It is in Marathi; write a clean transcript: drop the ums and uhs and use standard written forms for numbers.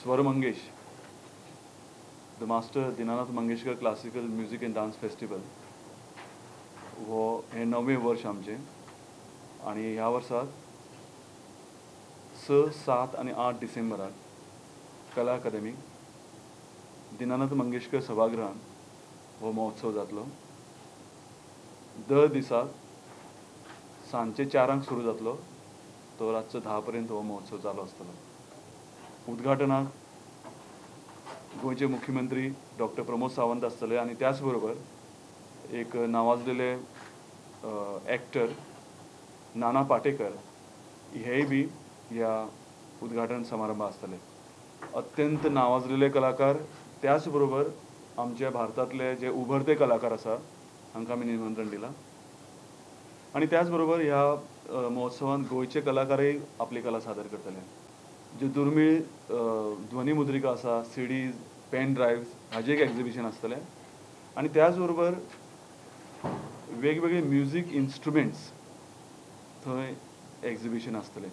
स्वर Mangesh, the master Dinanath Mangeshkar classical music end dance festival हे 9वें वर्ष आमचें. आणि ह्या वर्सात 6, 7 आणि 8 डिसेंबराक कला अकादमी दीनानाथ मंगेशकर सभागृहान हो महोत्सव जातलो. दर दिसाक सांजचे 4 सुरू जातलो तो रातचो 10 पर्यंत हो महोत्सव चालू आसतलो. उद्घाटनाक गोंयचे मुख्यमंत्री डॉक्टर प्रमोद सावंत आसतले आणि त्याच बरोबर एक नावाजलेले ॲक्टर नाना पाटेकर हेय बी ह्या उद्घाटन समारंभ आसतले. अत्यंत नावाजलेले कलाकार त्याच बरोबर आमच्या भारतातले जे उभरते कलाकार आसा हांकां आमी निमंत्रण दिलां. आणि त्याच बरोबर ह्या महोत्सवान गोंयचे कलाकारय आपली कला सादर करतले. जे दुर्मीळ ध्वनिमुद्रिका आसा, सीडीज, पेन ड्रायव्स हाजे एक एक्झिबिशन आसतलें. आणि त्याच बरोबर वेगवेगळे म्युझिक इन्स्ट्रुमेंट्स थंय एक्झिबिशन आसतलें.